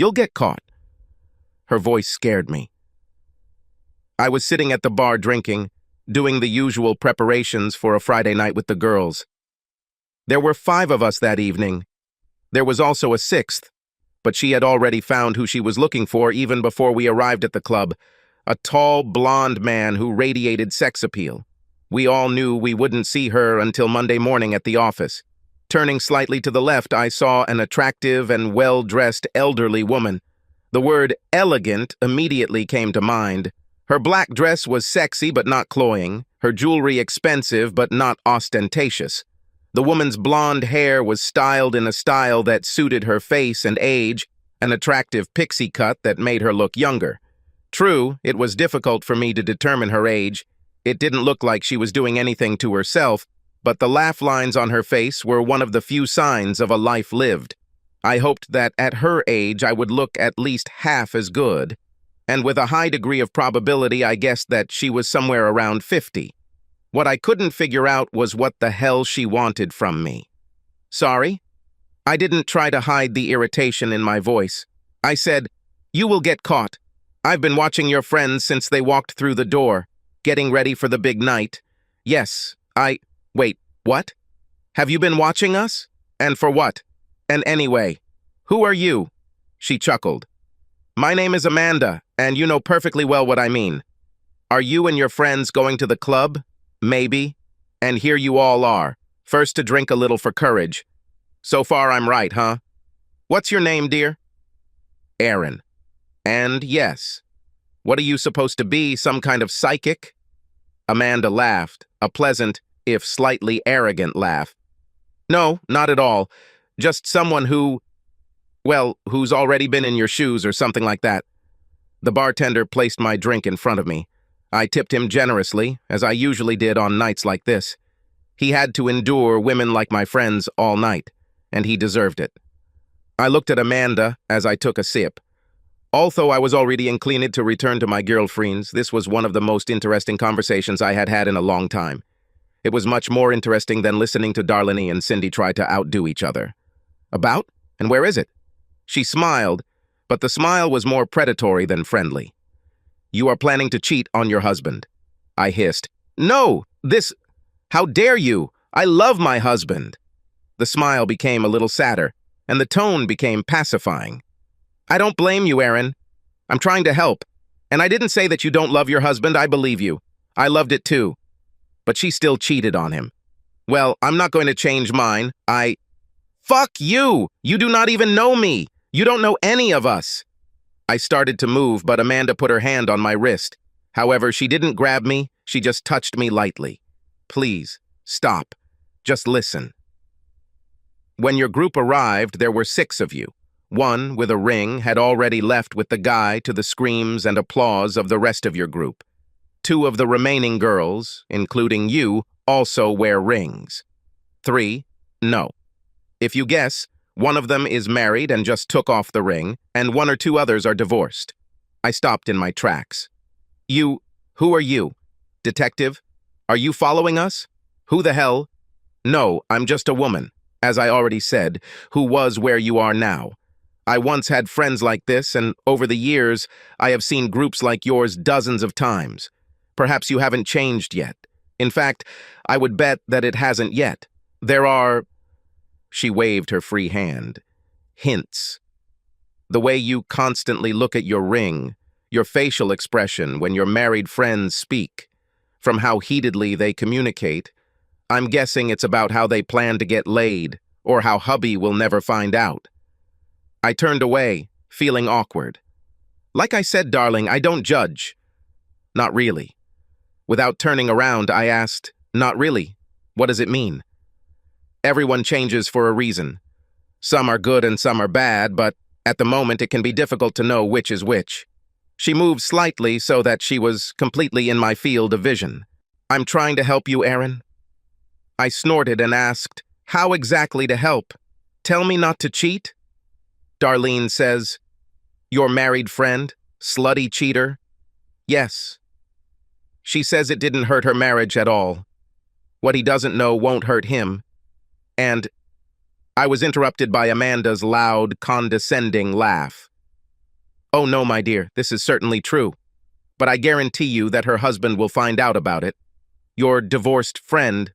You'll get caught." Her voice scared me. I was sitting at the bar drinking, doing the usual preparations for a Friday night with the girls. There were 5 of us that evening. There was also a 6th, but she had already found who she was looking for even before we arrived at the club, a tall, blonde man who radiated sex appeal. We all knew we wouldn't see her until Monday morning at the office. Turning slightly to the left, I saw an attractive and well-dressed elderly woman. The word elegant immediately came to mind. Her black dress was sexy but not cloying, her jewelry expensive but not ostentatious. The woman's blonde hair was styled in a style that suited her face and age, an attractive pixie cut that made her look younger. True, it was difficult for me to determine her age. It didn't look like she was doing anything to herself, but the laugh lines on her face were one of the few signs of a life lived. I hoped that at her age I would look at least half as good, and with a high degree of probability I guessed that she was somewhere around 50. What I couldn't figure out was what the hell she wanted from me. "Sorry?" I didn't try to hide the irritation in my voice. I said, "You will get caught. I've been watching your friends since they walked through the door, getting ready for the big night. Yes, Wait, what? Have you been watching us? And for what? And anyway, who are you?" She chuckled. "My name is Amanda, and you know perfectly well what I mean. Are you and your friends going to the club? Maybe. And here you all are, first to drink a little for courage. So far I'm right, huh? What's your name, dear?" "Aaron." "And yes. What are you supposed to be, some kind of psychic?" Amanda laughed, a pleasant, if slightly arrogant laugh. "No, not at all. Just someone who's already been in your shoes or something like that." The bartender placed my drink in front of me. I tipped him generously, as I usually did on nights like this. He had to endure women like my friends all night, and he deserved it. I looked at Amanda as I took a sip. Although I was already inclined to return to my girlfriends, this was one of the most interesting conversations I had had in a long time. It was much more interesting than listening to Darlene and Cindy try to outdo each other. "About? And where is it?" She smiled, but the smile was more predatory than friendly. "You are planning to cheat on your husband." I hissed. "No, how dare you? I love my husband." The smile became a little sadder, and the tone became pacifying. "I don't blame you, Aaron. I'm trying to help. And I didn't say that you don't love your husband. I believe you. I loved it too. But she still cheated on him. Well, I'm not going to change mine. Fuck you! You do not even know me! You don't know any of us!" I started to move, but Amanda put her hand on my wrist. However, she didn't grab me, she just touched me lightly. "Please, stop. Just listen. When your group arrived, there were 6 of you. One, with a ring, had already left with the guy to the screams and applause of the rest of your group. 2 of the remaining girls, including you, also wear rings. 3, no. If you guess, one of them is married and just took off the ring, and 1 or 2 others are divorced." I stopped in my tracks. Who are you? Detective? Are you following us? Who the hell? No, I'm just a woman, as I already said, who was where you are now. I once had friends like this, and over the years, I have seen groups like yours dozens of times. Perhaps you haven't changed yet. In fact, I would bet that it hasn't yet. There are... She waved her free hand. "Hints. The way you constantly look at your ring, your facial expression when your married friends speak, from how heatedly they communicate. I'm guessing it's about how they plan to get laid, or how hubby will never find out." I turned away, feeling awkward. "Like I said, darling, I don't judge." "Not really." Without turning around, I asked, "Not really? What does it mean?" "Everyone changes for a reason. Some are good and some are bad, but at the moment it can be difficult to know which is which." She moved slightly so that she was completely in my field of vision. "I'm trying to help you, Aaron." I snorted and asked, "How exactly to help? Tell me not to cheat?" Darlene says, "Your married friend? Slutty cheater?" "Yes." She says it didn't hurt her marriage at all. What he doesn't know won't hurt him. And I was interrupted by Amanda's loud, condescending laugh. Oh no, my dear, this is certainly true. But I guarantee you that her husband will find out about it. Your divorced friend,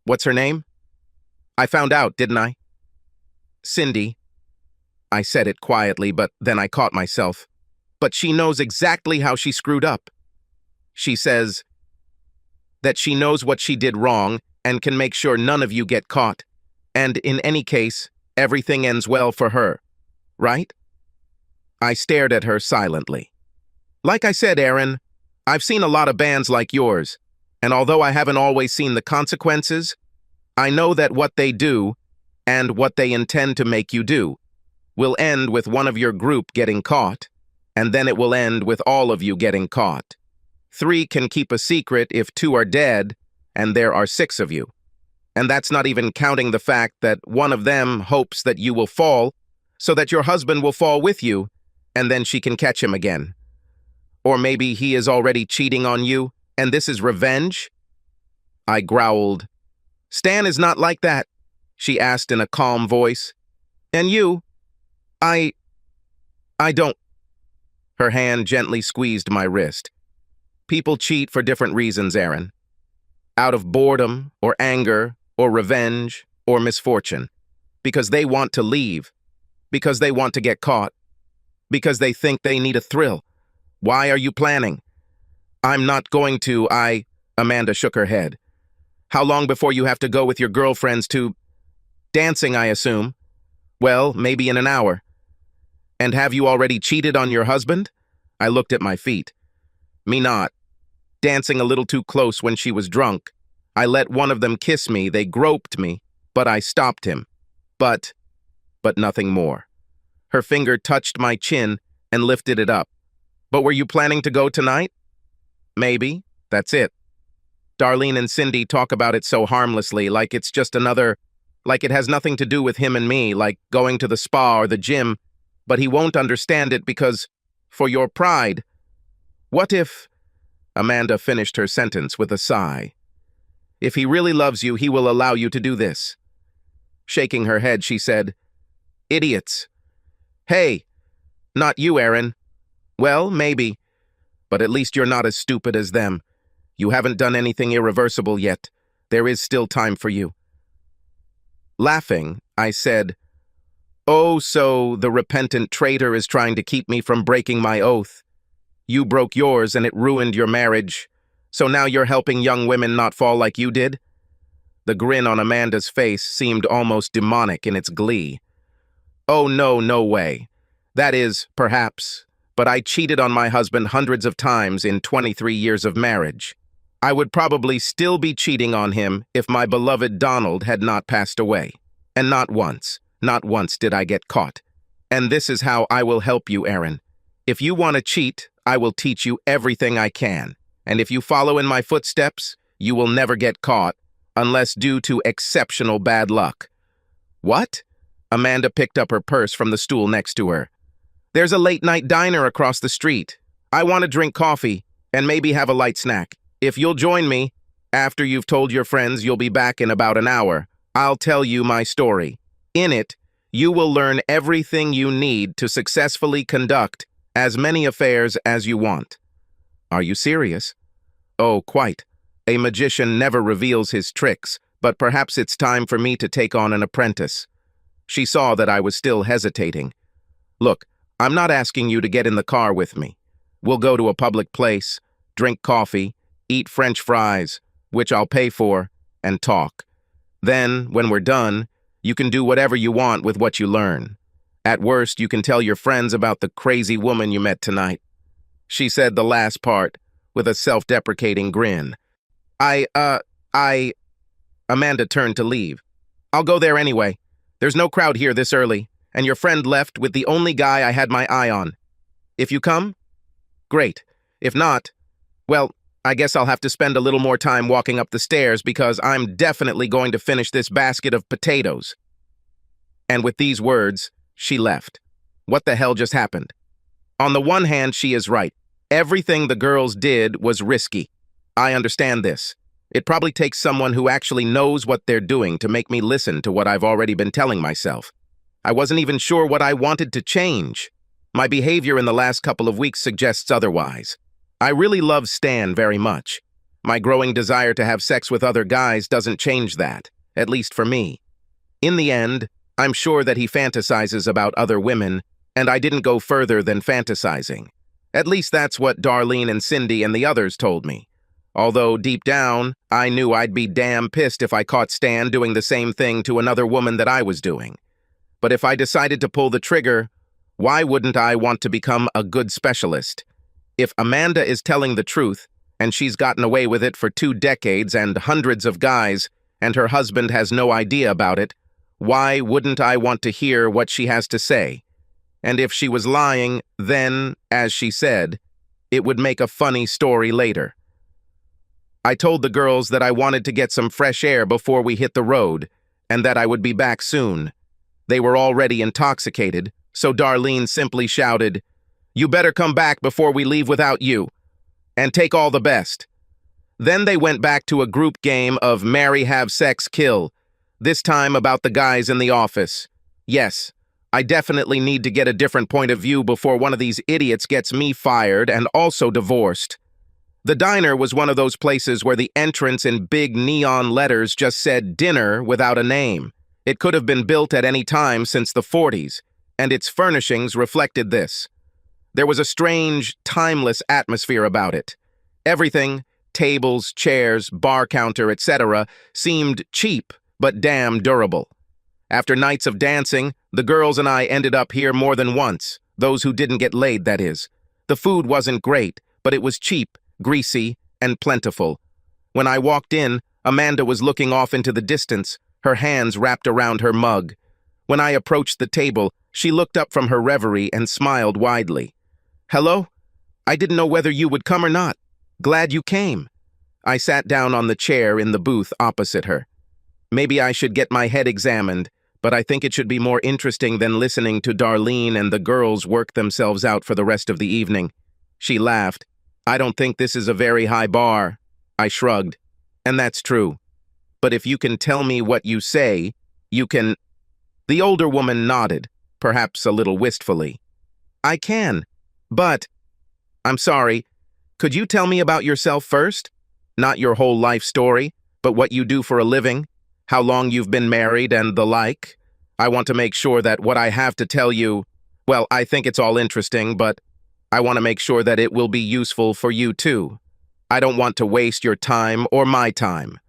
what's her name? I found out, didn't I? Cindy. I said it quietly, but then I caught myself. But she knows exactly how she screwed up. She says that she knows what she did wrong and can make sure none of you get caught. And in any case, everything ends well for her. Right? I stared at her silently. Like I said, Aaron, I've seen a lot of bands like yours, and although I haven't always seen the consequences, I know that what they do, and what they intend to make you do, will end with one of your group getting caught, and then it will end with all of you getting caught. 3 can keep a secret if 2 are dead, and there are 6 of you. And that's not even counting the fact that one of them hopes that you will fall, so that your husband will fall with you, and then she can catch him again. Or maybe he is already cheating on you, and this is revenge? I growled. Stan is not like that, she asked in a calm voice. And you? I don't. Her hand gently squeezed my wrist. People cheat for different reasons, Aaron. Out of boredom, or anger, or revenge, or misfortune. Because they want to leave. Because they want to get caught. Because they think they need a thrill. Why are you planning? I'm not going to, Amanda shook her head. How long before you have to go with your girlfriends to dancing, I assume? Well, maybe in an hour. And have you already cheated on your husband? I looked at my feet. Me not. Dancing a little too close when she was drunk. I let one of them kiss me, they groped me, but I stopped him. But nothing more. Her finger touched my chin and lifted it up. But were you planning to go tonight? Maybe. That's it. Darlene and Cindy talk about it so harmlessly, like it's just another, like it has nothing to do with him and me, like going to the spa or the gym, but he won't understand it because, for your pride. What if... Amanda finished her sentence with a sigh. If he really loves you, he will allow you to do this. Shaking her head, she said, Idiots. Hey, not you, Aaron. Well, maybe, but at least you're not as stupid as them. You haven't done anything irreversible yet. There is still time for you. Laughing, I said, Oh, so the repentant traitor is trying to keep me from breaking my oath. You broke yours and it ruined your marriage. So now you're helping young women not fall like you did? The grin on Amanda's face seemed almost demonic in its glee. Oh, no, no way. That is, perhaps, but I cheated on my husband hundreds of times in 23 years of marriage. I would probably still be cheating on him if my beloved Donald had not passed away. And not once did I get caught. And this is how I will help you, Aaron. If you want to cheat, I will teach you everything I can. And if you follow in my footsteps, you will never get caught, unless due to exceptional bad luck. What? Amanda picked up her purse from the stool next to her. There's a late-night diner across the street. I want to drink coffee and maybe have a light snack. If you'll join me, after you've told your friends you'll be back in about an hour, I'll tell you my story. In it, you will learn everything you need to successfully conduct as many affairs as you want. Are you serious? Oh, quite. A magician never reveals his tricks, but perhaps it's time for me to take on an apprentice. She saw that I was still hesitating. Look, I'm not asking you to get in the car with me. We'll go to a public place, drink coffee, eat French fries, which I'll pay for, and talk. Then, when we're done, you can do whatever you want with what you learn. At worst, you can tell your friends about the crazy woman you met tonight. She said the last part, with a self-deprecating grin. Amanda turned to leave. I'll go there anyway. There's no crowd here this early, and your friend left with the only guy I had my eye on. If you come, great. If not, well, I guess I'll have to spend a little more time walking up the stairs because I'm definitely going to finish this basket of potatoes. And with these words, she left. What the hell just happened? On the one hand, she is right. Everything the girls did was risky. I understand this. It probably takes someone who actually knows what they're doing to make me listen to what I've already been telling myself. I wasn't even sure what I wanted to change. My behavior in the last couple of weeks suggests otherwise. I really love Stan very much. My growing desire to have sex with other guys doesn't change that, at least for me. In the end, I'm sure that he fantasizes about other women, and I didn't go further than fantasizing. At least that's what Darlene and Cindy and the others told me. Although deep down, I knew I'd be damn pissed if I caught Stan doing the same thing to another woman that I was doing. But if I decided to pull the trigger, why wouldn't I want to become a good specialist? If Amanda is telling the truth, and she's gotten away with it for 2 decades and hundreds of guys, and her husband has no idea about it, why wouldn't I want to hear what she has to say? And if she was lying, then, as she said, it would make a funny story later. I told the girls that I wanted to get some fresh air before we hit the road, and that I would be back soon. They were already intoxicated, so Darlene simply shouted, "You better come back before we leave without you, and take all the best." Then they went back to a group game of marry, have sex, kill, this time about the guys in the office. Yes, I definitely need to get a different point of view before one of these idiots gets me fired and also divorced. The diner was one of those places where the entrance in big neon letters just said dinner without a name. It could have been built at any time since the 40s, and its furnishings reflected this. There was a strange, timeless atmosphere about it. Everything, tables, chairs, bar counter, etc., seemed cheap but damn durable. After nights of dancing, the girls and I ended up here more than once, those who didn't get laid, that is. The food wasn't great, but it was cheap, greasy, and plentiful. When I walked in, Amanda was looking off into the distance, her hands wrapped around her mug. When I approached the table, she looked up from her reverie and smiled widely. "Hello? I didn't know whether you would come or not. Glad you came." I sat down on the chair in the booth opposite her. Maybe I should get my head examined, but I think it should be more interesting than listening to Darlene and the girls work themselves out for the rest of the evening. She laughed. "I don't think this is a very high bar." I shrugged. "And that's true. But if you can tell me what you say, you can—" The older woman nodded, perhaps a little wistfully. "I can, but—" "I'm sorry. Could you tell me about yourself first? Not your whole life story, but what you do for a living, how long you've been married, and the like. I want to make sure that what I have to tell you, well, I think it's all interesting, but I want to make sure that it will be useful for you too. I don't want to waste your time or my time."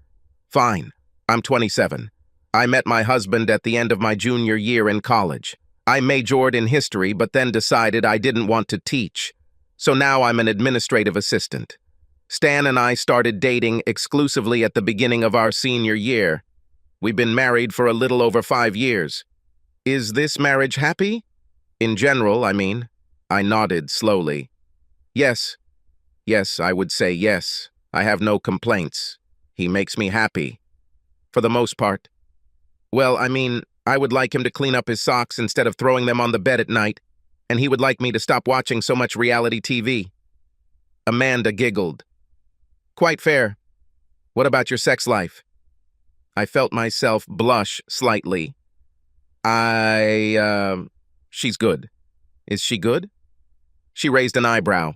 "Fine. I'm 27. I met my husband at the end of my junior year in college. I majored in history, but then decided I didn't want to teach. So now I'm an administrative assistant. Stan and I started dating exclusively at the beginning of our senior year. We've been married for a little over 5 years. Is this marriage happy? In general, I mean." I nodded slowly. Yes, I would say yes. I have no complaints. He makes me happy. For the most part. Well, I mean, I would like him to clean up his socks instead of throwing them on the bed at night, and he would like me to stop watching so much reality TV. Amanda giggled. "Quite fair. What about your sex life?" I felt myself blush slightly. She's good." "Is she good?" She raised an eyebrow.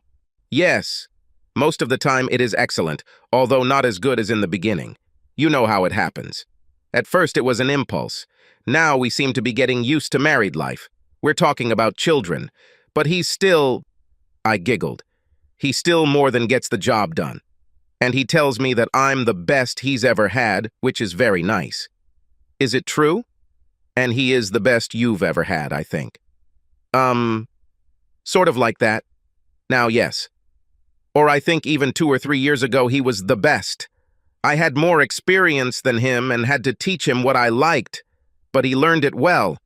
"Yes. Most of the time it is excellent, although not as good as in the beginning. You know how it happens. At first it was an impulse. Now we seem to be getting used to married life. We're talking about children. But he's still—" I giggled. "He still more than gets the job done. And he tells me that I'm the best he's ever had, which is very nice. Is it true? And he is the best you've ever had, I think." Sort of like that. Now, yes. Or I think even 2 or 3 years ago he was the best. I had more experience than him and had to teach him what I liked, but he learned it well.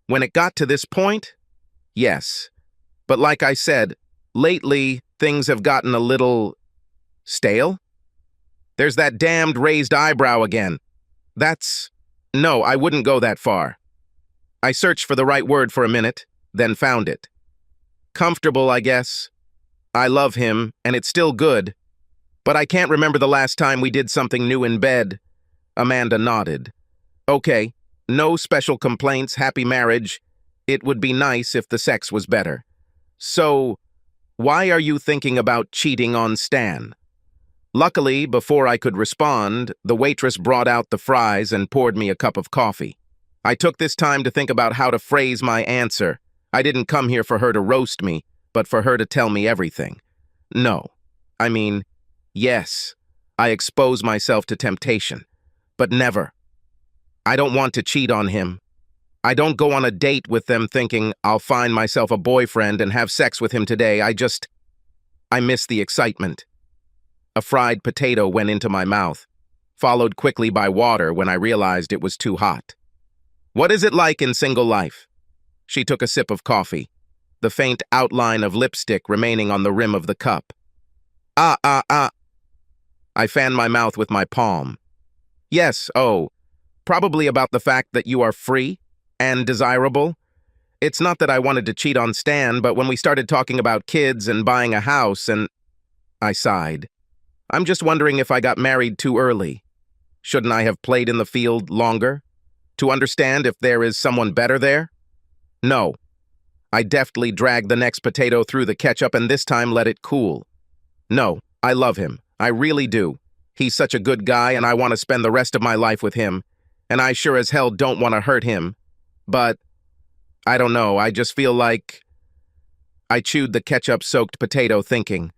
When it got to this point, yes. But like I said, lately things have gotten a little stale. There's that damned raised eyebrow again. No, I wouldn't go that far. I searched for the right word for a minute, then found it. Comfortable, I guess. I love him, and it's still good. But I can't remember the last time we did something new in bed. Amanda nodded. Okay, no special complaints, happy marriage. It would be nice if the sex was better. So, why are you thinking about cheating on Stan? Luckily, before I could respond, the waitress brought out the fries and poured me a cup of coffee. I took this time to think about how to phrase my answer. I didn't come here for her to roast me, but for her to tell me everything. No. I mean, yes, I expose myself to temptation, but never. I don't want to cheat on him. I don't go on a date with them thinking I'll find myself a boyfriend and have sex with him today. I miss the excitement. A fried potato went into my mouth, followed quickly by water when I realized it was too hot. What is it like in single life? She took a sip of coffee, the faint outline of lipstick remaining on the rim of the cup. I fanned my mouth with my palm. Yes, probably about the fact that you are free and desirable. It's not that I wanted to cheat on Stan, but when we started talking about kids and buying a house I sighed. I'm just wondering if I got married too early. Shouldn't I have played in the field longer? To understand if there is someone better there? No. I deftly dragged the next potato through the ketchup and this time let it cool. No, I love him. I really do. He's such a good guy and I want to spend the rest of my life with him. And I sure as hell don't want to hurt him. But, I don't know, I just feel like... I chewed the ketchup-soaked potato thinking.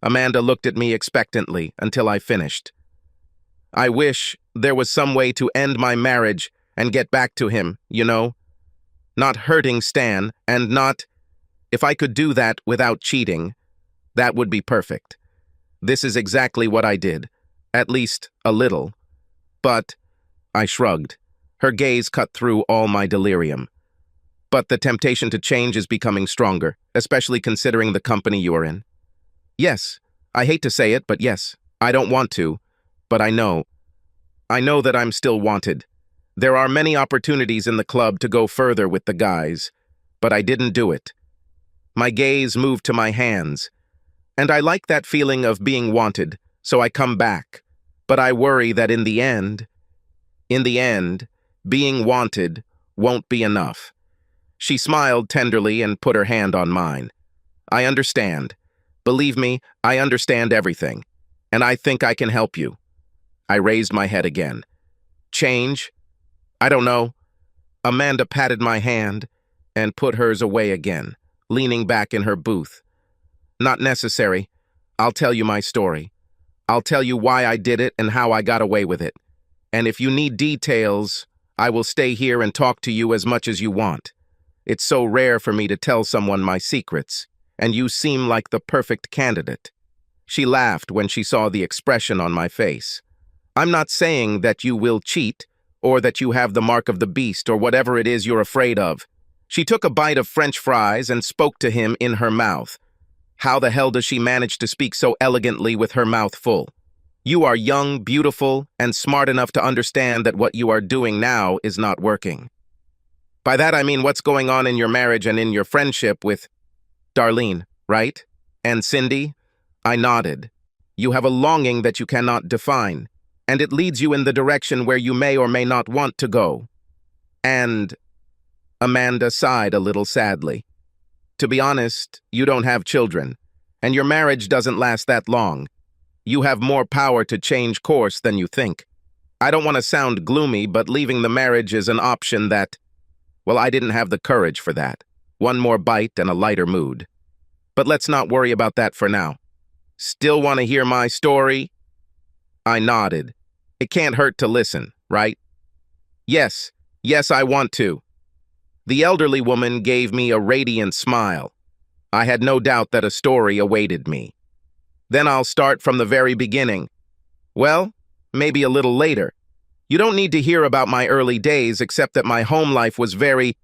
Amanda looked at me expectantly until I finished. I wish there was some way to end my marriage and get back to him, you know? Not hurting Stan, and not... If I could do that without cheating, that would be perfect. This is exactly what I did. At least, a little. But, I shrugged. Her gaze cut through all my delirium. But the temptation to change is becoming stronger, especially considering the company you are in. Yes, I hate to say it, but yes, I don't want to, but I know. I know that I'm still wanted. There are many opportunities in the club to go further with the guys, but I didn't do it. My gaze moved to my hands, and I like that feeling of being wanted, so I come back. But I worry that in the end, being wanted won't be enough. She smiled tenderly and put her hand on mine. I understand. Believe me, I understand everything, and I think I can help you. I raised my head again. Change? I don't know. Amanda patted my hand and put hers away again, leaning back in her booth. Not necessary. I'll tell you my story. I'll tell you why I did it and how I got away with it. And if you need details, I will stay here and talk to you as much as you want. It's so rare for me to tell someone my secrets, and you seem like the perfect candidate. She laughed when she saw the expression on my face. I'm not saying that you will cheat, or that you have the mark of the beast, or whatever it is you're afraid of. She took a bite of French fries and spoke to him in her mouth. How the hell does she manage to speak so elegantly with her mouth full? You are young, beautiful, and smart enough to understand that what you are doing now is not working. By that I mean what's going on in your marriage and in your friendship with Darlene, right? And Cindy? I nodded. You have a longing that you cannot define, and it leads you in the direction where you may or may not want to go. And... Amanda sighed a little sadly. To be honest, you don't have children, and your marriage doesn't last that long. You have more power to change course than you think. I don't want to sound gloomy, but leaving the marriage is an option that... Well, I didn't have the courage for that. One more bite and a lighter mood. But let's not worry about that for now. Still want to hear my story? I nodded. It can't hurt to listen, right? Yes, I want to. The elderly woman gave me a radiant smile. I had no doubt that a story awaited me. Then I'll start from the very beginning. Well, maybe a little later. You don't need to hear about my early days except that my home life was very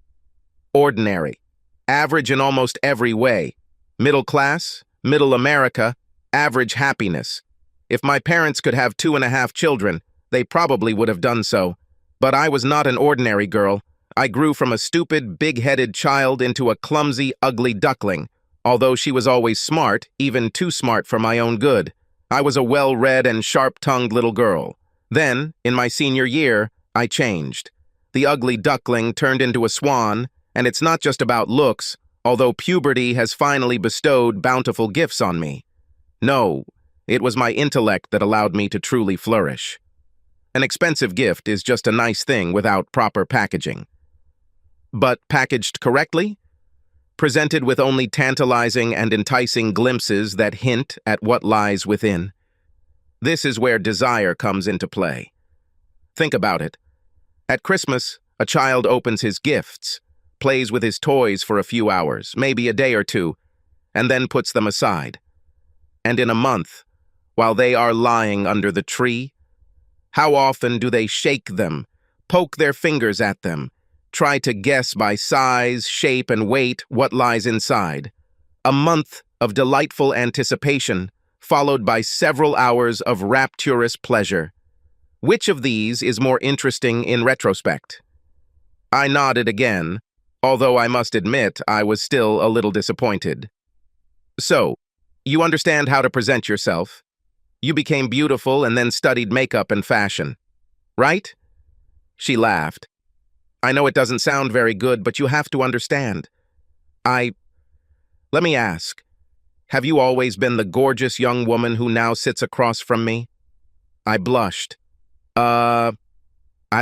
ordinary, average in almost every way. Middle class, middle America, average happiness. If my parents could have 2.5 children, they probably would have done so. But I was not an ordinary girl. I grew from a stupid, big-headed child into a clumsy, ugly duckling. Although she was always smart, even too smart for my own good. I was a well-read and sharp-tongued little girl. Then, in my senior year, I changed. The ugly duckling turned into a swan, and it's not just about looks, although puberty has finally bestowed bountiful gifts on me. No, it was my intellect that allowed me to truly flourish. An expensive gift is just a nice thing without proper packaging. But packaged correctly? Presented with only tantalizing and enticing glimpses that hint at what lies within. This is where desire comes into play. Think about it. At Christmas, a child opens his gifts, plays with his toys for a few hours, maybe a day or two, and then puts them aside. And in a month, while they are lying under the tree, how often do they shake them, poke their fingers at them, try to guess by size, shape, and weight what lies inside? A month of delightful anticipation, followed by several hours of rapturous pleasure. Which of these is more interesting in retrospect? I nodded again, although I must admit I was still a little disappointed. So, you understand how to present yourself. You became beautiful and then studied makeup and fashion, right? She laughed. I know it doesn't sound very good, but you have to understand. Let me ask, have you always been the gorgeous young woman who now sits across from me? I blushed. I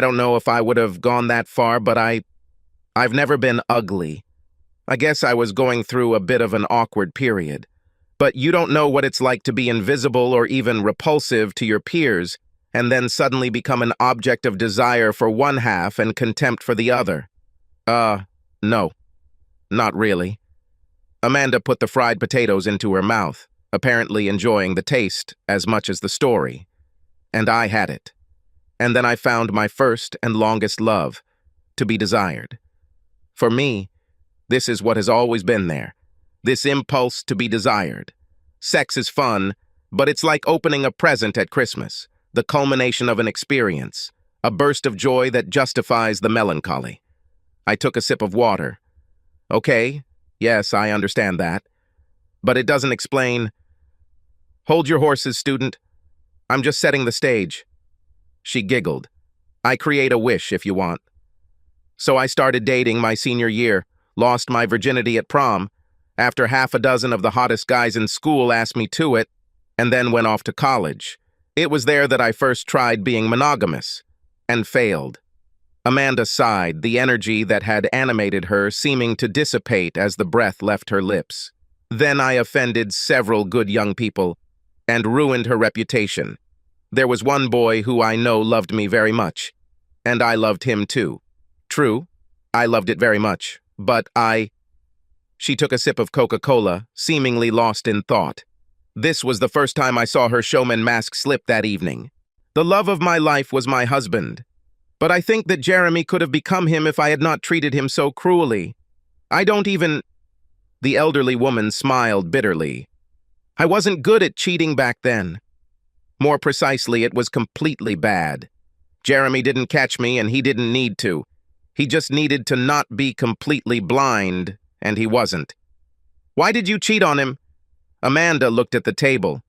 don't know if I would have gone that far, but I've never been ugly. I guess I was going through a bit of an awkward period. But you don't know what it's like to be invisible or even repulsive to your peers, and then suddenly become an object of desire for one half and contempt for the other. No, not really. Amanda put the fried potatoes into her mouth, apparently enjoying the taste as much as the story. And I had it. And then I found my first and longest love, to be desired. For me, this is what has always been there, this impulse to be desired. Sex is fun, but it's like opening a present at Christmas, the culmination of an experience, a burst of joy that justifies the melancholy. I took a sip of water. Okay, yes, I understand that. But it doesn't explain. Hold your horses, student. I'm just setting the stage. She giggled. I create a wish if you want. So I started dating my senior year, lost my virginity at prom, after half a dozen of the hottest guys in school asked me to it, and then went off to college. It was there that I first tried being monogamous, and failed. Amanda sighed, the energy that had animated her seeming to dissipate as the breath left her lips. Then I offended several good young people, and ruined her reputation. There was one boy who I know loved me very much, and I loved him too. True, I loved it very much, but She took a sip of Coca-Cola, seemingly lost in thought. This was the first time I saw her showman mask slip that evening. The love of my life was my husband. But I think that Jeremy could have become him if I had not treated him so cruelly. I don't even... The elderly woman smiled bitterly. I wasn't good at cheating back then. More precisely, it was completely bad. Jeremy didn't catch me, and he didn't need to. He just needed to not be completely blind, and he wasn't. Why did you cheat on him? Amanda looked at the table.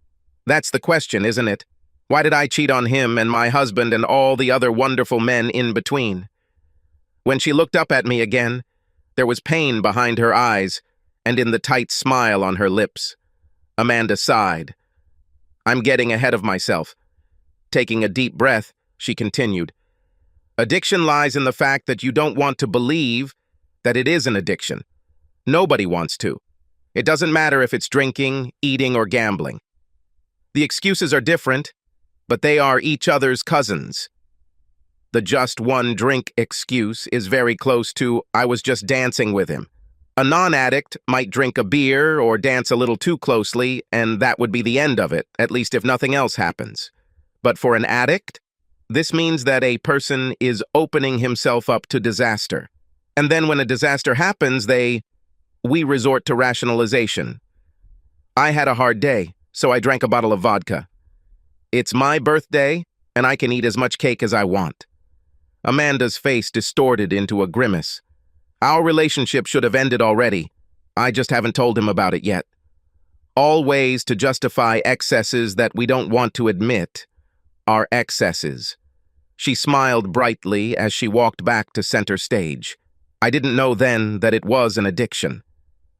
That's the question, isn't it? Why did I cheat on him and my husband and all the other wonderful men in between? When she looked up at me again, there was pain behind her eyes and in the tight smile on her lips. Amanda sighed. I'm getting ahead of myself. Taking a deep breath, she continued. Addiction lies in the fact that you don't want to believe that it is an addiction. Nobody wants to. It doesn't matter if it's drinking, eating, or gambling. The excuses are different, but they are each other's cousins. The just one drink excuse is very close to, I was just dancing with him. A non-addict might drink a beer or dance a little too closely, and that would be the end of it, at least if nothing else happens. But for an addict, this means that a person is opening himself up to disaster. And then when a disaster happens, we resort to rationalization. I had a hard day, so I drank a bottle of vodka. It's my birthday, and I can eat as much cake as I want. Amanda's face distorted into a grimace. Our relationship should have ended already. I just haven't told him about it yet. All ways to justify excesses that we don't want to admit are excesses. She smiled brightly as she walked back to center stage. I didn't know then that it was an addiction.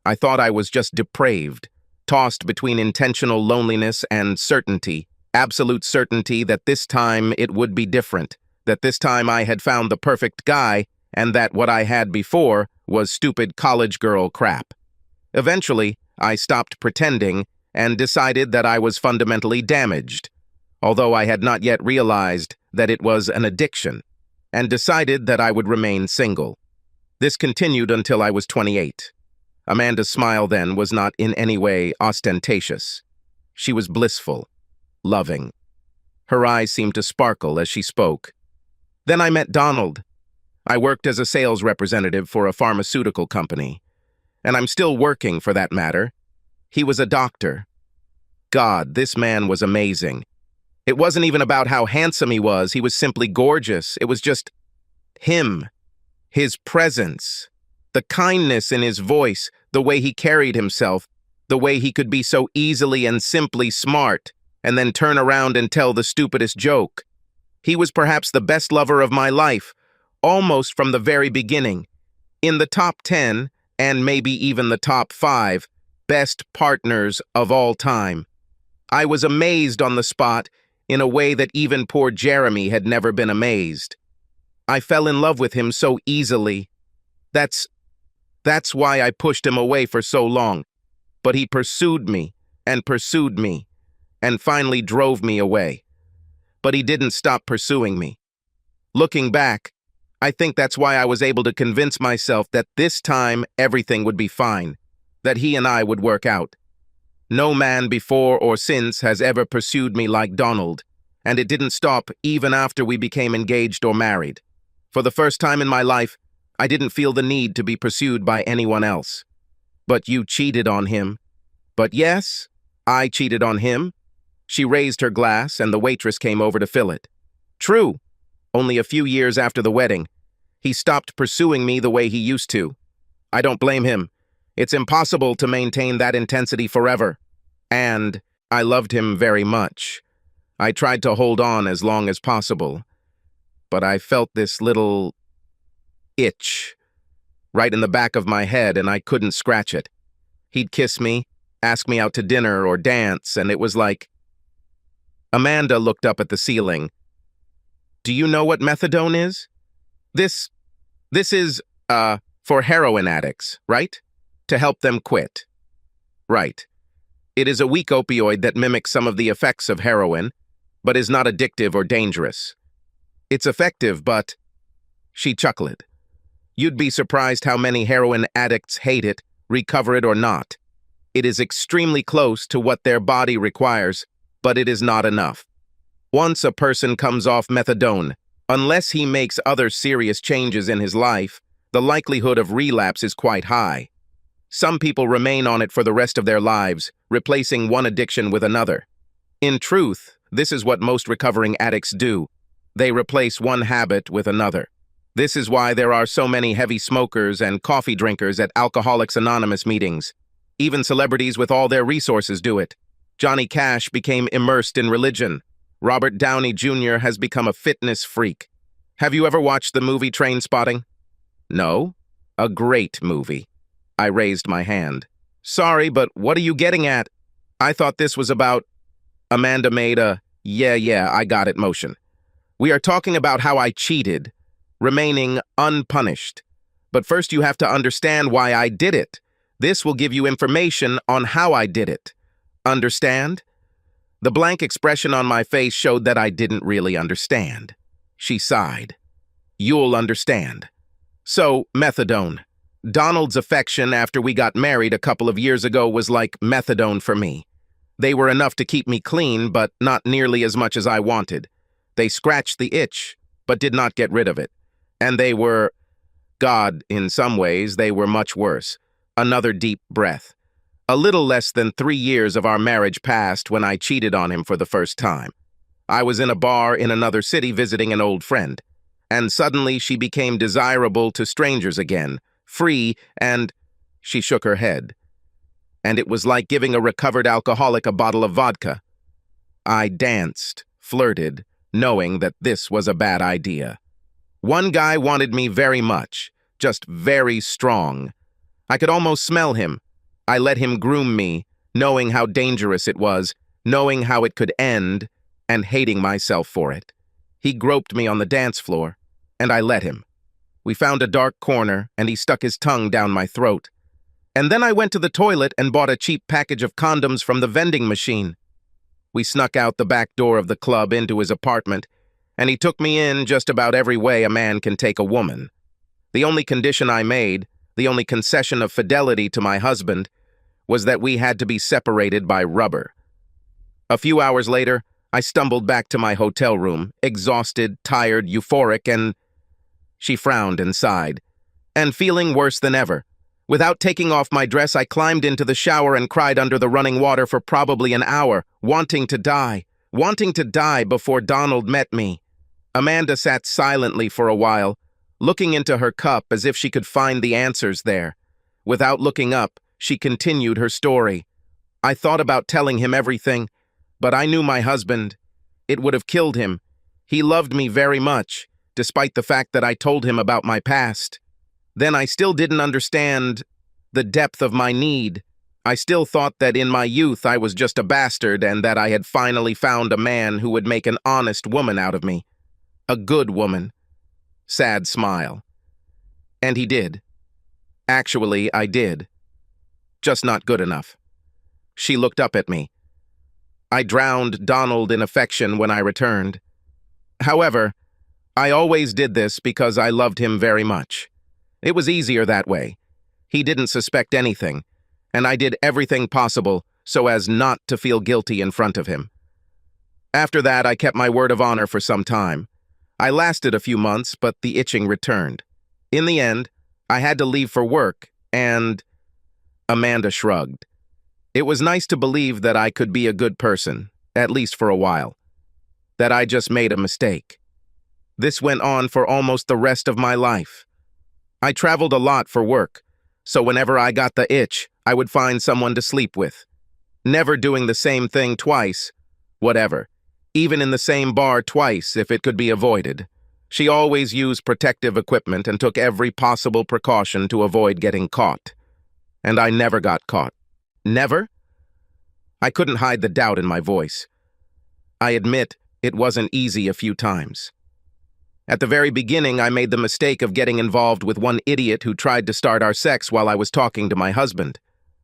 I thought I was just depraved, tossed between intentional loneliness and certainty, absolute certainty that this time it would be different, that this time I had found the perfect guy, and that what I had before was stupid college girl crap. Eventually, I stopped pretending and decided that I was fundamentally damaged, although I had not yet realized that it was an addiction, and decided that I would remain single. This continued until I was 28. Amanda's smile then was not in any way ostentatious. She was blissful, loving. Her eyes seemed to sparkle as she spoke. Then I met Donald. I worked as a sales representative for a pharmaceutical company. And I'm still working, for that matter. He was a doctor. God, this man was amazing. It wasn't even about how handsome he was simply gorgeous. It was just him, his presence, the kindness in his voice, the way he carried himself, the way he could be so easily and simply smart, and then turn around and tell the stupidest joke. He was perhaps the best lover of my life, almost from the very beginning. In the top 10, and maybe even the top 5, best partners of all time. I was amazed on the spot in a way that even poor Jeremy had never been amazed. I fell in love with him so easily. That's why I pushed him away for so long. But he pursued me, and finally drove me away. But he didn't stop pursuing me. Looking back, I think that's why I was able to convince myself that this time everything would be fine, that he and I would work out. No man before or since has ever pursued me like Donald, and it didn't stop even after we became engaged or married. For the first time in my life, I didn't feel the need to be pursued by anyone else. But you cheated on him. But yes, I cheated on him. She raised her glass, and the waitress came over to fill it. True. Only a few years after the wedding, he stopped pursuing me the way he used to. I don't blame him. It's impossible to maintain that intensity forever. And I loved him very much. I tried to hold on as long as possible. But I felt this little itch right in the back of my head, and I couldn't scratch it. He'd kiss me, ask me out to dinner or dance, and it was like... Amanda looked up at the ceiling. Do you know what methadone is? This is, for heroin addicts, right? To help them quit. Right. It is a weak opioid that mimics some of the effects of heroin, but is not addictive or dangerous. It's effective, but... She chuckled. You'd be surprised how many heroin addicts hate it, recover it or not. It is extremely close to what their body requires, but it is not enough. Once a person comes off methadone, unless he makes other serious changes in his life, the likelihood of relapse is quite high. Some people remain on it for the rest of their lives, replacing one addiction with another. In truth, this is what most recovering addicts do. They replace one habit with another. This is why there are so many heavy smokers and coffee drinkers at Alcoholics Anonymous meetings. Even celebrities with all their resources do it. Johnny Cash became immersed in religion. Robert Downey Jr. has become a fitness freak. Have you ever watched the movie Trainspotting? No? A great movie. I raised my hand. Sorry, but what are you getting at? I thought this was about... Amanda made a, yeah, I got it motion. We are talking about how I cheated, remaining unpunished. But first you have to understand why I did it. This will give you information on how I did it. Understand? The blank expression on my face showed that I didn't really understand. She sighed. You'll understand. So, methadone. Donald's affection after we got married a couple of years ago was like methadone for me. They were enough to keep me clean, but not nearly as much as I wanted. They scratched the itch, but did not get rid of it. And they were... God, in some ways, they were much worse. Another deep breath. A little less than 3 years of our marriage passed when I cheated on him for the first time. I was in a bar in another city visiting an old friend, and suddenly she became desirable to strangers again, free, and... She shook her head. And it was like giving a recovered alcoholic a bottle of vodka. I danced, flirted, knowing that this was a bad idea. One guy wanted me very much, just very strong. I could almost smell him, I let him groom me, knowing how dangerous it was, knowing how it could end, and hating myself for it. He groped me on the dance floor, and I let him. We found a dark corner, and he stuck his tongue down my throat. And then I went to the toilet and bought a cheap package of condoms from the vending machine. We snuck out the back door of the club into his apartment, and he took me in just about every way a man can take a woman. The only condition I made, the only concession of fidelity to my husband, was that we had to be separated by rubber. A few hours later, I stumbled back to my hotel room, exhausted, tired, euphoric, and... She frowned and sighed, and feeling worse than ever. Without taking off my dress, I climbed into the shower and cried under the running water for probably an hour, wanting to die before Donald met me. Amanda sat silently for a while, looking into her cup as if she could find the answers there. Without looking up, she continued her story. I thought about telling him everything, but I knew my husband. It would have killed him. He loved me very much, despite the fact that I told him about my past. Then I still didn't understand the depth of my need. I still thought that in my youth I was just a bastard and that I had finally found a man who would make an honest woman out of me. A good woman. Sad smile. And he did. Actually, I did. Just not good enough. She looked up at me. I drowned Donald in affection when I returned. However, I always did this because I loved him very much. It was easier that way. He didn't suspect anything, and I did everything possible so as not to feel guilty in front of him. After that, I kept my word of honor for some time. I lasted a few months, but the itching returned. In the end, I had to leave for work, and... Amanda shrugged. It was nice to believe that I could be a good person, at least for a while. That I just made a mistake. This went on for almost the rest of my life. I traveled a lot for work, so whenever I got the itch, I would find someone to sleep with. Never doing the same thing twice, whatever. Even in the same bar twice if it could be avoided. She always used protective equipment and took every possible precaution to avoid getting caught. And I never got caught. Never? I couldn't hide the doubt in my voice. I admit it wasn't easy a few times. At the very beginning, I made the mistake of getting involved with one idiot who tried to start our sex while I was talking to my husband.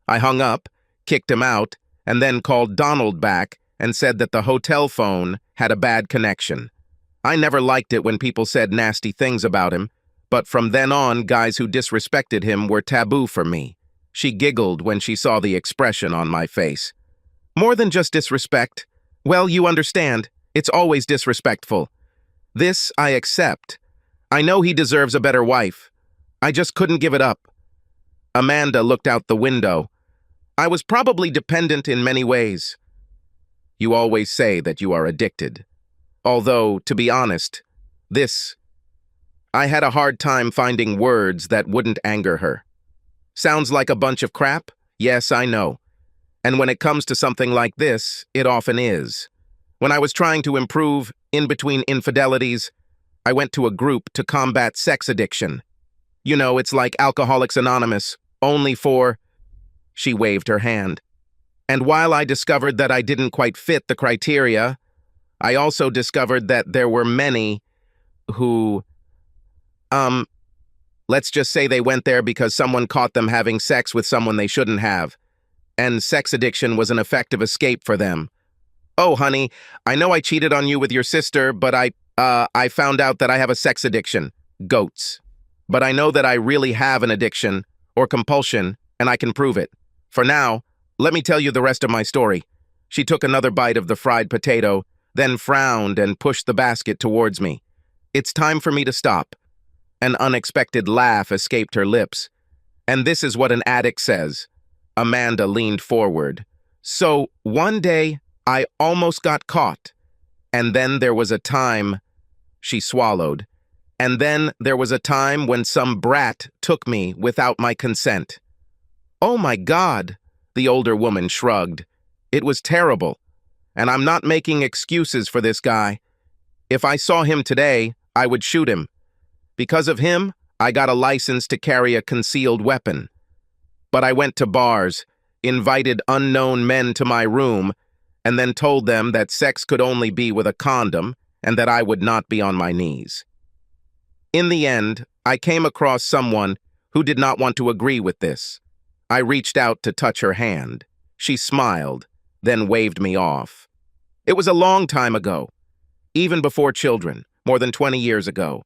I hung up, kicked him out, and then called Donald back and said that the hotel phone had a bad connection. I never liked it when people said nasty things about him, but from then on, guys who disrespected him were taboo for me. She giggled when she saw the expression on my face. More than just disrespect. Well, you understand, it's always disrespectful. This I accept. I know he deserves a better wife. I just couldn't give it up. Amanda looked out the window. I was probably dependent in many ways. You always say that you are addicted. Although, to be honest, I had a hard time finding words that wouldn't anger her. Sounds like a bunch of crap? Yes, I know. And when it comes to something like this, it often is. When I was trying to improve in between infidelities, I went to a group to combat sex addiction. You know, it's like Alcoholics Anonymous, only for... She waved her hand. And while I discovered that I didn't quite fit the criteria, I also discovered that there were many who, let's just say they went there because someone caught them having sex with someone they shouldn't have, and sex addiction was an effective escape for them. Oh, honey, I know I cheated on you with your sister, but I found out that I have a sex addiction. Goats. But I know that I really have an addiction, or compulsion, and I can prove it. For now, let me tell you the rest of my story. She took another bite of the fried potato, then frowned and pushed the basket towards me. It's time for me to stop. An unexpected laugh escaped her lips. And this is what an addict says. Amanda leaned forward. So, one day, I almost got caught. And then there was a time... She swallowed. And then there was a time when some brat took me without my consent. Oh my God, the older woman shrugged. It was terrible. And I'm not making excuses for this guy. If I saw him today, I would shoot him. Because of him, I got a license to carry a concealed weapon. But I went to bars, invited unknown men to my room, and then told them that sex could only be with a condom and that I would not be on my knees. In the end, I came across someone who did not want to agree with this. I reached out to touch her hand. She smiled, then waved me off. It was a long time ago, even before children, more than 20 years ago.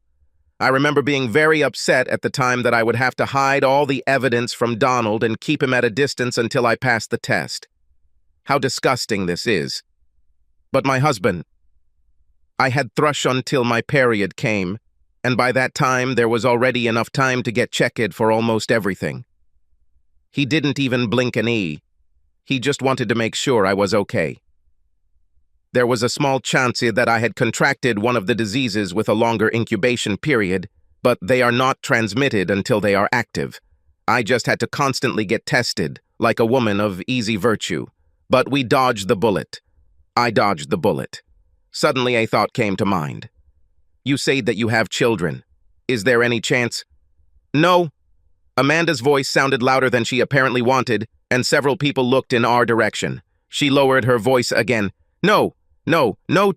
I remember being very upset at the time that I would have to hide all the evidence from Donald and keep him at a distance until I passed the test. How disgusting this is. But my husband, I had thrush until my period came, and by that time there was already enough time to get checked for almost everything. He didn't even blink an eye. He just wanted to make sure I was okay. There was a small chance that I had contracted one of the diseases with a longer incubation period, but they are not transmitted until they are active. I just had to constantly get tested, like a woman of easy virtue. But we dodged the bullet. I dodged the bullet. Suddenly a thought came to mind. You say that you have children. Is there any chance? No. Amanda's voice sounded louder than she apparently wanted, and several people looked in our direction. She lowered her voice again. No,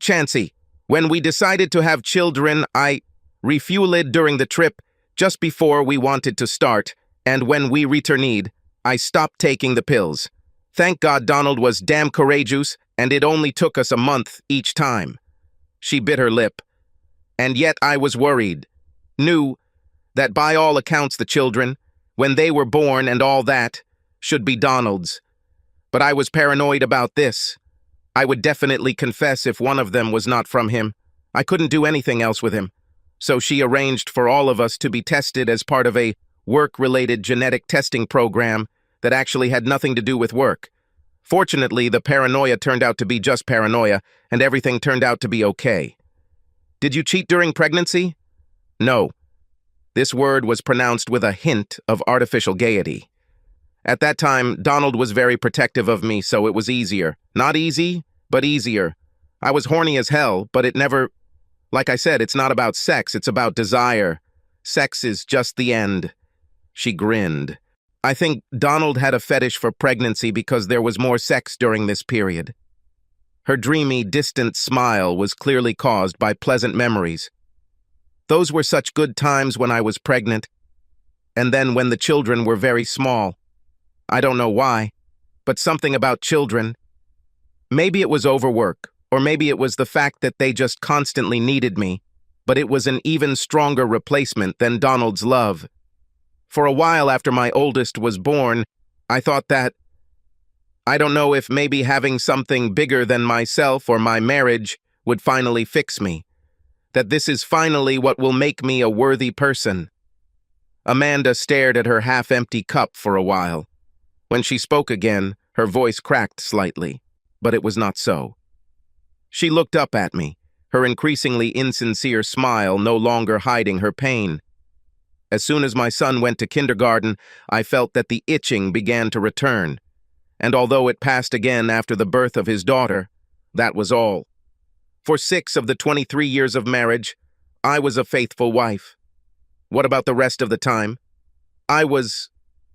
Chancey. When we decided to have children, I refueled during the trip, just before we wanted to start, and when we returned, I stopped taking the pills. Thank God Donald was damn courageous, and it only took us a month each time. She bit her lip. And yet I was worried. Knew that by all accounts the children, when they were born and all that, should be Donald's. But I was paranoid about this. I would definitely confess if one of them was not from him. I couldn't do anything else with him. So she arranged for all of us to be tested as part of a work-related genetic testing program that actually had nothing to do with work. Fortunately, the paranoia turned out to be just paranoia, and everything turned out to be okay. Did you cheat during pregnancy? No. This word was pronounced with a hint of artificial gaiety. At that time, Donald was very protective of me, so it was easier. Not easy, but easier. I was horny as hell, but it never... Like I said, it's not about sex, it's about desire. Sex is just the end. She grinned. I think Donald had a fetish for pregnancy because there was more sex during this period. Her dreamy, distant smile was clearly caused by pleasant memories. Those were such good times when I was pregnant, and then when the children were very small. I don't know why, but something about children. Maybe it was overwork, or maybe it was the fact that they just constantly needed me, but it was an even stronger replacement than Donald's love. For a while after my oldest was born, I thought that, I don't know if maybe having something bigger than myself or my marriage would finally fix me. That this is finally what will make me a worthy person. Amanda stared at her half-empty cup for a while. When she spoke again, her voice cracked slightly, but it was not so. She looked up at me, her increasingly insincere smile no longer hiding her pain. As soon as my son went to kindergarten, I felt that the itching began to return. And although it passed again after the birth of his daughter, that was all. For 6 of the 23 years of marriage, I was a faithful wife. What about the rest of the time?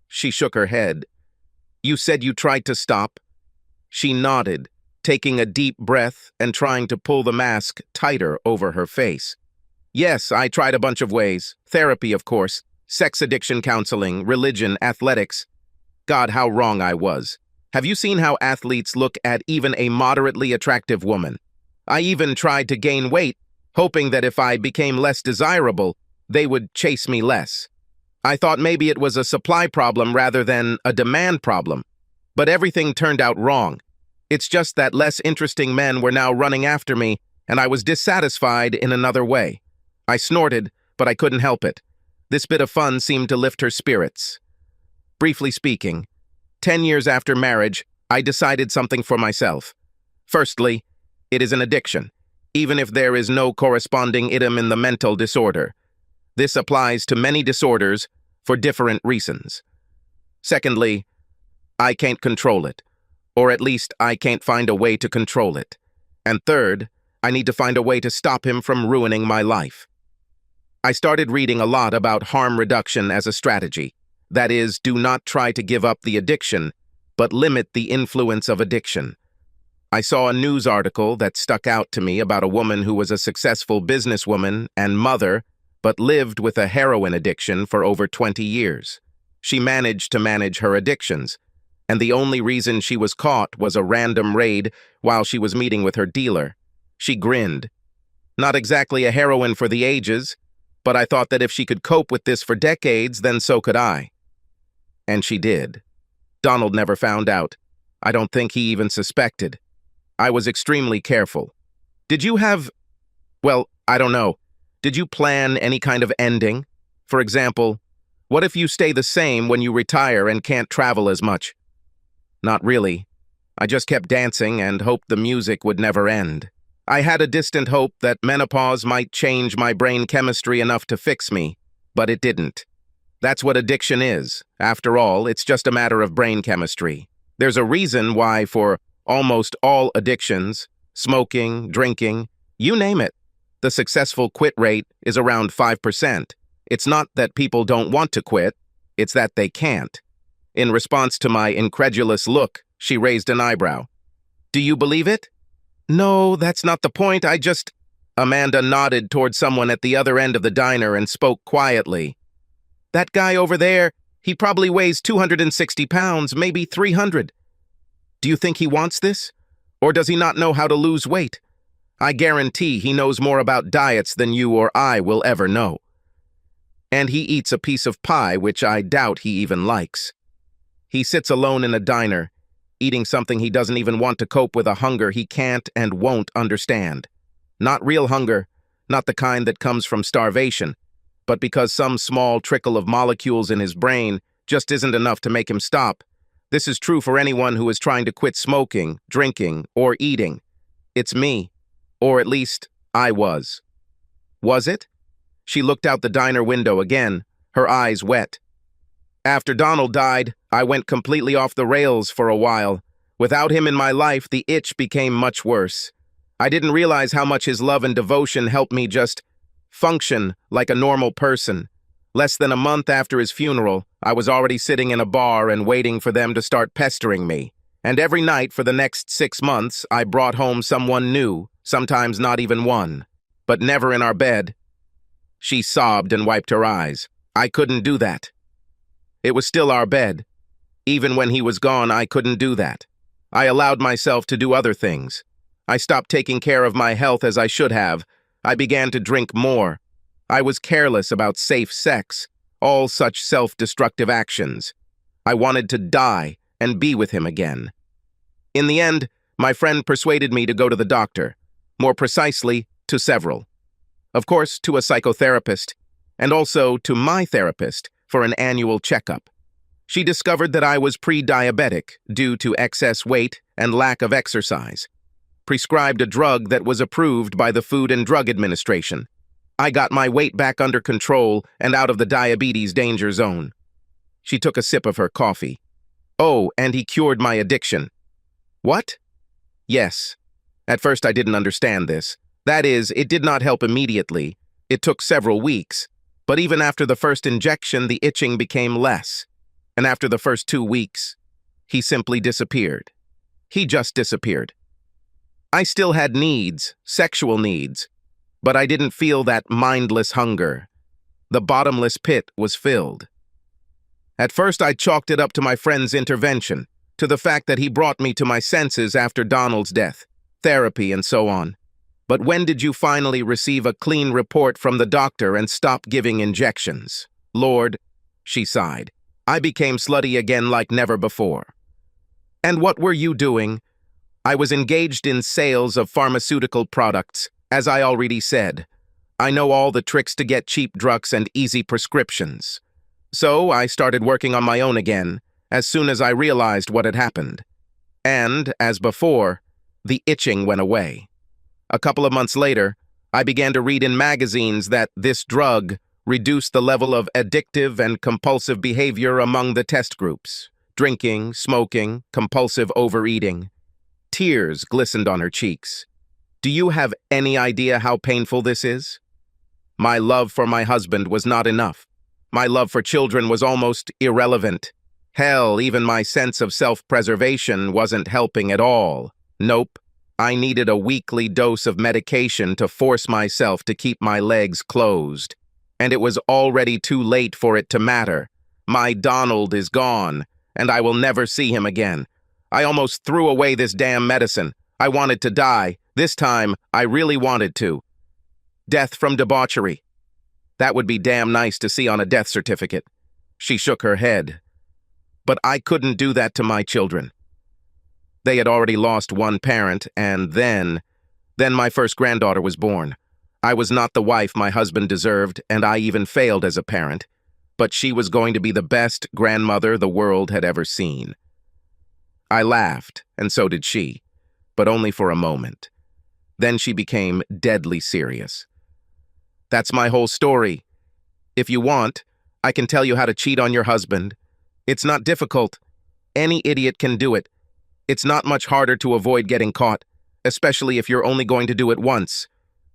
She shook her head. You said you tried to stop. She nodded, taking a deep breath and trying to pull the mask tighter over her face. Yes, I tried a bunch of ways. Therapy, of course. Sex addiction counseling, religion, athletics. God, how wrong I was. Have you seen how athletes look at even a moderately attractive woman? I even tried to gain weight, hoping that if I became less desirable, they would chase me less. I thought maybe it was a supply problem rather than a demand problem. But everything turned out wrong. It's just that less interesting men were now running after me, and I was dissatisfied in another way. I snorted, but I couldn't help it. This bit of fun seemed to lift her spirits. Briefly speaking, 10 years after marriage, I decided something for myself. Firstly, it is an addiction, even if there is no corresponding item in the mental disorder. This applies to many disorders for different reasons. Secondly, I can't control it, or at least I can't find a way to control it. And third, I need to find a way to stop him from ruining my life. I started reading a lot about harm reduction as a strategy. That is, do not try to give up the addiction, but limit the influence of addiction. I saw a news article that stuck out to me about a woman who was a successful businesswoman and mother, but lived with a heroin addiction for over 20 years. She managed to manage her addictions, and the only reason she was caught was a random raid while she was meeting with her dealer. She grinned. Not exactly a heroine for the ages, but I thought that if she could cope with this for decades, then so could I. And she did. Donald never found out. I don't think he even suspected. I was extremely careful. Did you have, well, I don't know. Did you plan any kind of ending? For example, what if you stay the same when you retire and can't travel as much? Not really. I just kept dancing and hoped the music would never end. I had a distant hope that menopause might change my brain chemistry enough to fix me, but it didn't. That's what addiction is. After all, it's just a matter of brain chemistry. There's a reason why for almost all addictions, smoking, drinking, you name it, the successful quit rate is around 5%. It's not that people don't want to quit, it's that they can't. In response to my incredulous look, she raised an eyebrow. Do you believe it? No, that's not the point, Amanda nodded toward someone at the other end of the diner and spoke quietly. That guy over there, he probably weighs 260 pounds, maybe 300. Do you think he wants this? Or does he not know how to lose weight? I guarantee he knows more about diets than you or I will ever know. And he eats a piece of pie, which I doubt he even likes. He sits alone in a diner, eating something he doesn't even want to cope with a hunger he can't and won't understand. Not real hunger, not the kind that comes from starvation, but because some small trickle of molecules in his brain just isn't enough to make him stop. This is true for anyone who is trying to quit smoking, drinking, or eating. It's me. Or at least, I was. Was it? She looked out the diner window again, her eyes wet. After Donald died, I went completely off the rails for a while. Without him in my life, the itch became much worse. I didn't realize how much his love and devotion helped me just function like a normal person. Less than a month after his funeral, I was already sitting in a bar and waiting for them to start pestering me. And every night for the next 6 months, I brought home someone new, sometimes not even one, but never in our bed. She sobbed and wiped her eyes. I couldn't do that. It was still our bed. Even when he was gone, I couldn't do that. I allowed myself to do other things. I stopped taking care of my health as I should have. I began to drink more. I was careless about safe sex, all such self-destructive actions. I wanted to die and be with him again. In the end, my friend persuaded me to go to the doctor, more precisely, to several. Of course, to a psychotherapist, and also to my therapist for an annual checkup. She discovered that I was pre-diabetic due to excess weight and lack of exercise. Prescribed a drug that was approved by the Food and Drug Administration. I got my weight back under control and out of the diabetes danger zone. She took a sip of her coffee. Oh, and he cured my addiction. What? Yes. At first I didn't understand this. That is, it did not help immediately. It took several weeks. But even after the first injection, the itching became less. And after the first 2 weeks, he simply disappeared. He just disappeared. I still had needs, sexual needs, but I didn't feel that mindless hunger. The bottomless pit was filled. At first, I chalked it up to my friend's intervention, to the fact that he brought me to my senses after Donald's death, therapy, and so on. But when did you finally receive a clean report from the doctor and stop giving injections? Lord, she sighed. I became slutty again like never before. And what were you doing? I was engaged in sales of pharmaceutical products, as I already said. I know all the tricks to get cheap drugs and easy prescriptions. So I started working on my own again, as soon as I realized what had happened. And, as before, the itching went away. A couple of months later, I began to read in magazines that this drug reduced the level of addictive and compulsive behavior among the test groups. Drinking, smoking, compulsive overeating. Tears glistened on her cheeks. Do you have any idea how painful this is? My love for my husband was not enough. My love for children was almost irrelevant. Hell, even my sense of self-preservation wasn't helping at all. Nope. I needed a weekly dose of medication to force myself to keep my legs closed. And it was already too late for it to matter. My Donald is gone, and I will never see him again. I almost threw away this damn medicine. I wanted to die. This time, I really wanted to. Death from debauchery. That would be damn nice to see on a death certificate. She shook her head. But I couldn't do that to my children. They had already lost one parent, and then my first granddaughter was born. I was not the wife my husband deserved, and I even failed as a parent, but she was going to be the best grandmother the world had ever seen. I laughed, and so did she, but only for a moment. Then she became deadly serious. That's my whole story. If you want, I can tell you how to cheat on your husband. It's not difficult. Any idiot can do it. It's not much harder to avoid getting caught, especially if you're only going to do it once.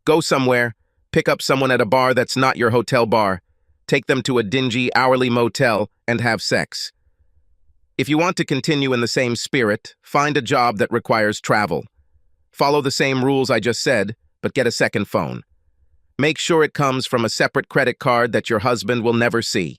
Go somewhere, pick up someone at a bar that's not your hotel bar, take them to a dingy hourly motel, and have sex. If you want to continue in the same spirit, find a job that requires travel. Follow the same rules I just said, but get a second phone. Make sure it comes from a separate credit card that your husband will never see.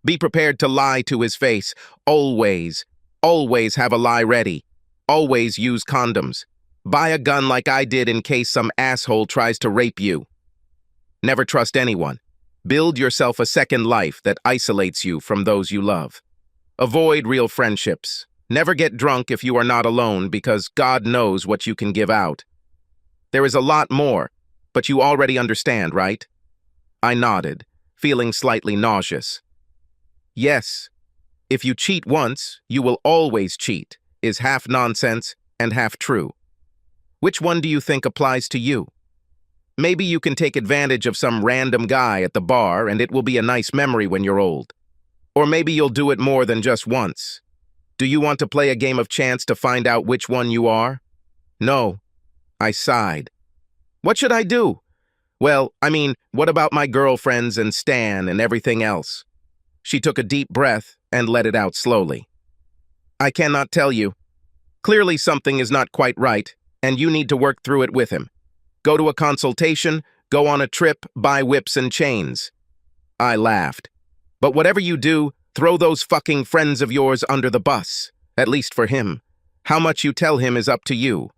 Be prepared to lie to his face. Always. Always have a lie ready. Always use condoms. Buy a gun like I did in case some asshole tries to rape you. Never trust anyone. Build yourself a second life that isolates you from those you love. Avoid real friendships. Never get drunk if you are not alone because God knows what you can give out. There is a lot more, but you already understand, right? I nodded, feeling slightly nauseous. Yes. If you cheat once, you will always cheat, is half nonsense and half true. Which one do you think applies to you? Maybe you can take advantage of some random guy at the bar and it will be a nice memory when you're old. Or maybe you'll do it more than just once. Do you want to play a game of chance to find out which one you are? No. I sighed. What should I do? Well, what about my girlfriends and Stan and everything else? She took a deep breath and let it out slowly. I cannot tell you. Clearly something is not quite right, and you need to work through it with him. Go to a consultation, go on a trip, buy whips and chains. I laughed. But whatever you do, throw those fucking friends of yours under the bus, at least for him. How much you tell him is up to you.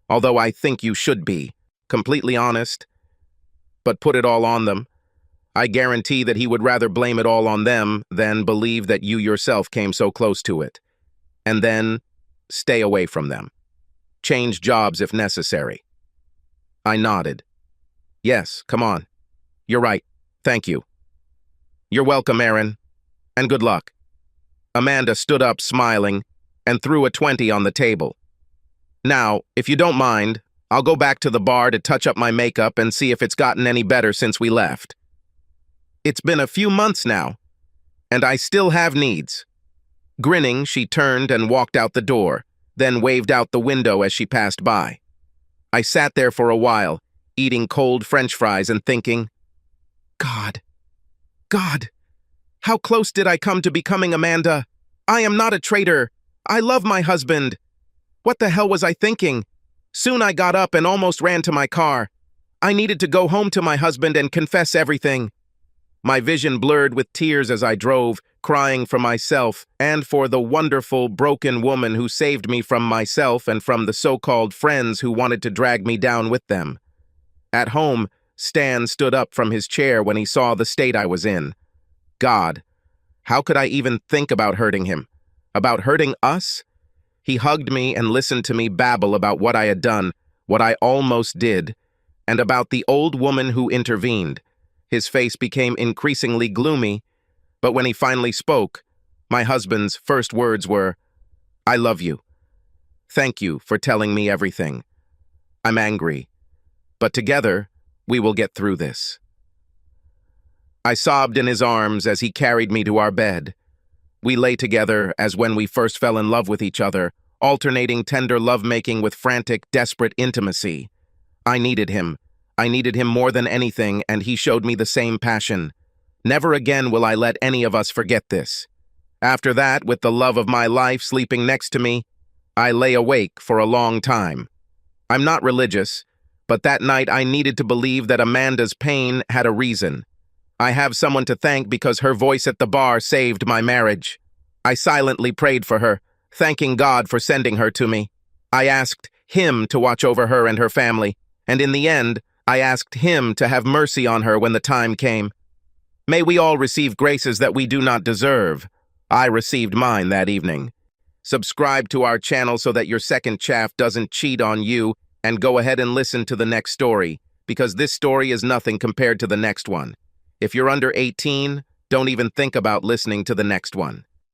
Although I think you should be, completely honest. But put it all on them. I guarantee that he would rather blame it all on them than believe that you yourself came so close to it. And then, stay away from them. Change jobs if necessary. I nodded. Yes, come on. You're right. Thank you. You're welcome, Aaron. And good luck. Amanda stood up smiling and threw a 20 on the table. Now, if you don't mind, I'll go back to the bar to touch up my makeup and see if it's gotten any better since we left. It's been a few months now, and I still have needs. Grinning, she turned and walked out the door, then waved out the window as she passed by. I sat there for a while, eating cold French fries and thinking, God, how close did I come to becoming Amanda? I am not a traitor. I love my husband. What the hell was I thinking? Soon I got up and almost ran to my car. I needed to go home to my husband and confess everything. My vision blurred with tears as I drove, crying for myself and for the wonderful, broken woman who saved me from myself and from the so-called friends who wanted to drag me down with them. At home, Stan stood up from his chair when he saw the state I was in. God, how could I even think about hurting him? About hurting us? He hugged me and listened to me babble about what I had done, what I almost did, and about the old woman who intervened. His face became increasingly gloomy, but when he finally spoke, my husband's first words were, I love you. Thank you for telling me everything. I'm angry, but together, we will get through this. I sobbed in his arms as he carried me to our bed. We lay together as when we first fell in love with each other, alternating tender lovemaking with frantic, desperate intimacy. I needed him. I needed him more than anything, and he showed me the same passion. Never again will I let any of us forget this. After that, with the love of my life sleeping next to me, I lay awake for a long time. I'm not religious, but that night I needed to believe that Amanda's pain had a reason. I have someone to thank because her voice at the bar saved my marriage. I silently prayed for her, thanking God for sending her to me. I asked Him to watch over her and her family, and in the end, I asked Him to have mercy on her when the time came. May we all receive graces that we do not deserve. I received mine that evening. Subscribe to our channel so that your second chaff doesn't cheat on you, and go ahead and listen to the next story, because this story is nothing compared to the next one. If you're under 18, don't even think about listening to the next one.